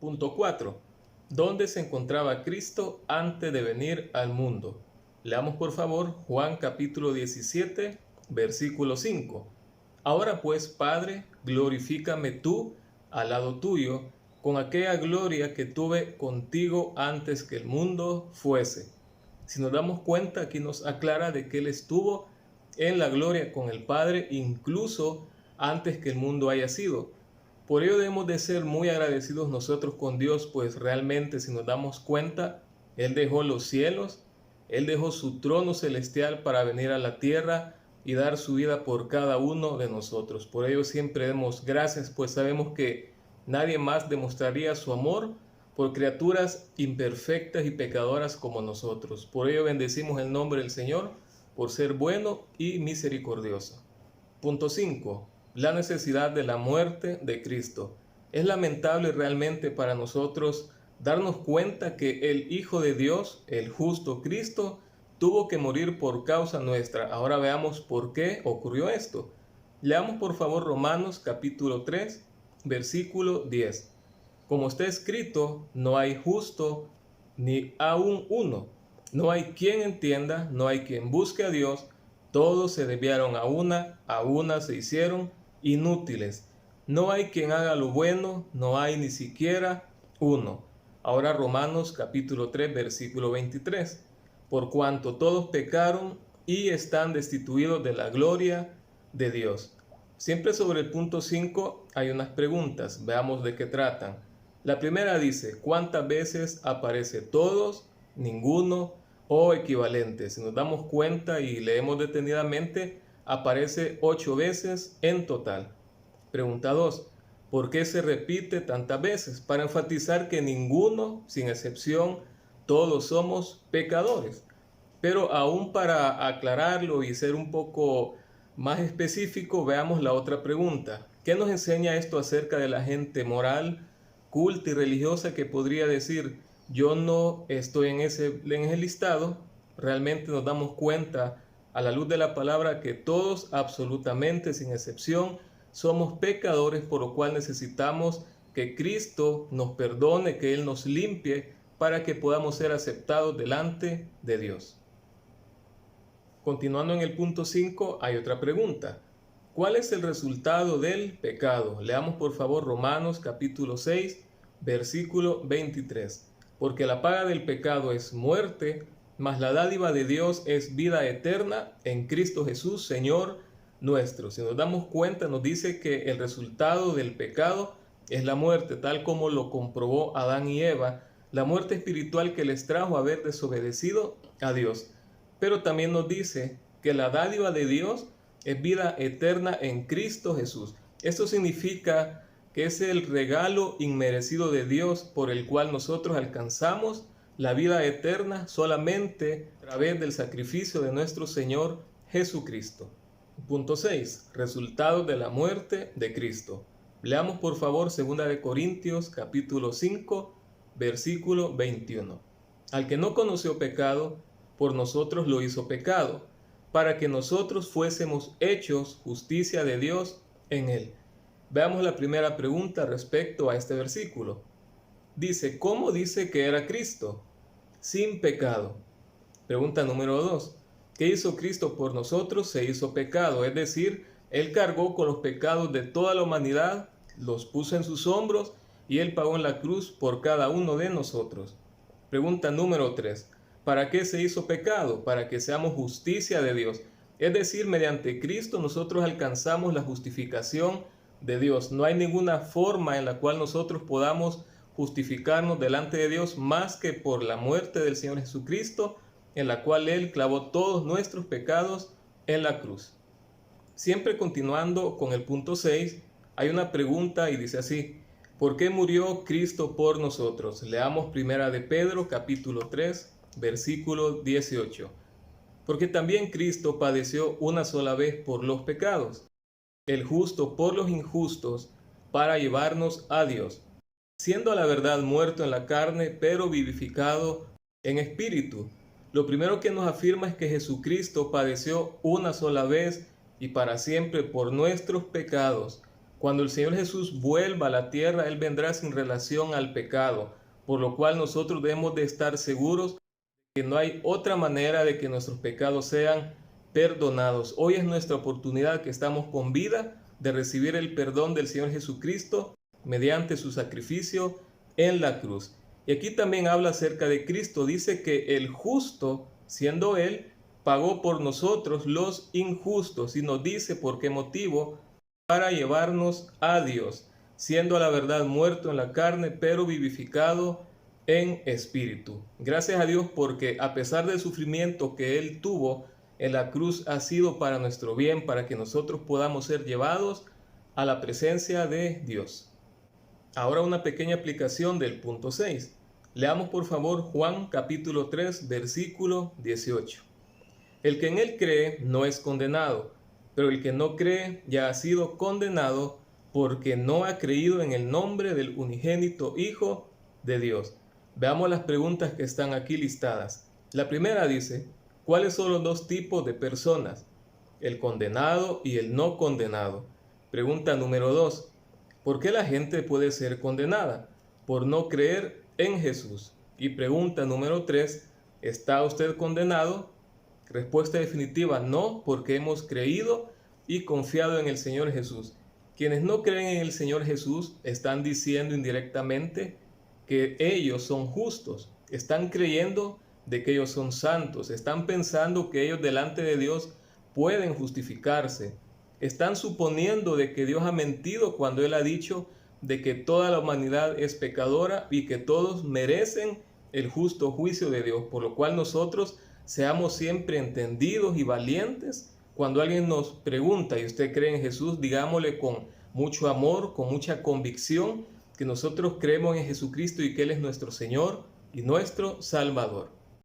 Punto 4. ¿Dónde se encontraba Cristo antes de venir al mundo? Leamos por favor Juan capítulo 17, versículo 5. Ahora pues, Padre, glorifícame tú al lado tuyo, con aquella gloria que tuve contigo antes que el mundo fuese. Si nos damos cuenta, aquí nos aclara de que Él estuvo en la gloria con el Padre, incluso antes que el mundo haya sido. Por ello debemos de ser muy agradecidos nosotros con Dios, pues realmente si nos damos cuenta, Él dejó los cielos, Él dejó su trono celestial para venir a la tierra y dar su vida por cada uno de nosotros. Por ello siempre demos gracias, pues sabemos que nadie más demostraría su amor por criaturas imperfectas y pecadoras como nosotros. Por ello bendecimos el nombre del Señor por ser bueno y misericordioso. Punto 5. La necesidad de la muerte de Cristo. Es lamentable realmente para nosotros darnos cuenta que el Hijo de Dios, el justo Cristo, tuvo que morir por causa nuestra. Ahora veamos por qué ocurrió esto. Leamos por favor Romanos capítulo 3, versículo 10. Como está escrito, no hay justo ni aun uno. No hay quien entienda, no hay quien busque a Dios. Todos se desviaron a una se hicieron inútiles. No hay quien haga lo bueno, no hay ni siquiera uno. Ahora Romanos capítulo 3, versículo 23. Por cuanto todos pecaron y están destituidos de la gloria de Dios. Siempre sobre el punto 5 hay unas preguntas, veamos de qué tratan. La primera dice, ¿cuántas veces aparece todos, ninguno o equivalente? Si nos damos cuenta y leemos detenidamente, aparece 8 veces en total. Pregunta 2. ¿Por qué se repite tantas veces? Para enfatizar que ninguno, sin excepción, todos somos pecadores. Pero aún para aclararlo y ser un poco más específico, veamos la otra pregunta. ¿Qué nos enseña esto acerca de la gente moral, culta y religiosa que podría decir, yo no estoy en ese listado? Realmente nos damos cuenta a la luz de la palabra que todos, absolutamente sin excepción, somos pecadores, por lo cual necesitamos que Cristo nos perdone, que Él nos limpie para que podamos ser aceptados delante de Dios. Continuando en el punto 5, hay otra pregunta. ¿Cuál es el resultado del pecado? Leamos por favor Romanos capítulo 6, versículo 23. Porque la paga del pecado es muerte, mas la dádiva de Dios es vida eterna en Cristo Jesús, Señor nuestro. Si nos damos cuenta, nos dice que el resultado del pecado es la muerte, tal como lo comprobó Adán y Eva, la muerte espiritual que les trajo haber desobedecido a Dios. Pero también nos dice que la dádiva de Dios es vida eterna en Cristo Jesús. Esto significa que es el regalo inmerecido de Dios por el cual nosotros alcanzamos la vida eterna solamente a través del sacrificio de nuestro Señor Jesucristo. Punto 6. Resultados de la muerte de Cristo. Leamos por favor 2 Corintios capítulo 5, versículo 21. Al que no conoció pecado, por nosotros lo hizo pecado, para que nosotros fuésemos hechos justicia de Dios en él. Veamos la primera pregunta respecto a este versículo. Dice, ¿cómo dice que era Cristo? Sin pecado. Pregunta número 2. ¿Qué hizo Cristo por nosotros? Se hizo pecado, es decir, Él cargó con los pecados de toda la humanidad, los puso en sus hombros y Él pagó en la cruz por cada uno de nosotros. Pregunta número 3. ¿Para qué se hizo pecado? Para que seamos justicia de Dios. Es decir, mediante Cristo nosotros alcanzamos la justificación de Dios. No hay ninguna forma en la cual nosotros podamos justificarnos delante de Dios más que por la muerte del Señor Jesucristo, en la cual Él clavó todos nuestros pecados en la cruz. Siempre continuando con el punto 6, hay una pregunta y dice así, ¿por qué murió Cristo por nosotros? Leamos primera de Pedro capítulo 3, versículo 18. Porque también Cristo padeció una sola vez por los pecados, el justo por los injustos, para llevarnos a Dios, siendo a la verdad muerto en la carne, pero vivificado en espíritu. Lo primero que nos afirma es que Jesucristo padeció una sola vez y para siempre por nuestros pecados. Cuando el Señor Jesús vuelva a la tierra, Él vendrá sin relación al pecado, por lo cual nosotros debemos de estar seguros que no hay otra manera de que nuestros pecados sean perdonados. Hoy es nuestra oportunidad que estamos con vida de recibir el perdón del Señor Jesucristo mediante su sacrificio en la cruz. Y aquí también habla acerca de Cristo. Dice que el justo, siendo Él, pagó por nosotros los injustos, y nos dice por qué motivo: para llevarnos a Dios, siendo a la verdad muerto en la carne, pero vivificado en espíritu. Gracias a Dios, porque a pesar del sufrimiento que Él tuvo en la cruz, ha sido para nuestro bien, para que nosotros podamos ser llevados a la presencia de Dios. Ahora una pequeña aplicación del punto 6. Leamos por favor Juan capítulo 3, versículo 18. El que en Él cree no es condenado, pero el que no cree ya ha sido condenado porque no ha creído en el nombre del unigénito Hijo de Dios. Veamos las preguntas que están aquí listadas. La primera dice: ¿cuáles son los dos tipos de personas? El condenado y el no condenado. Pregunta número 2. ¿Por qué la gente puede ser condenada? Por no creer en Jesús. Y pregunta número 3. ¿Está usted condenado? Respuesta definitiva: no, porque hemos creído y confiado en el Señor Jesús. Quienes no creen en el Señor Jesús están diciendo indirectamente que ellos son justos. Están creyendo de que ellos son santos. Están pensando que ellos delante de Dios pueden justificarse. Están suponiendo de que Dios ha mentido cuando Él ha dicho de que toda la humanidad es pecadora y que todos merecen el justo juicio de Dios, por lo cual nosotros seamos siempre entendidos y valientes. Cuando alguien nos pregunta y usted cree en Jesús, digámosle con mucho amor, con mucha convicción, que nosotros creemos en Jesucristo y que Él es nuestro Señor y nuestro Salvador.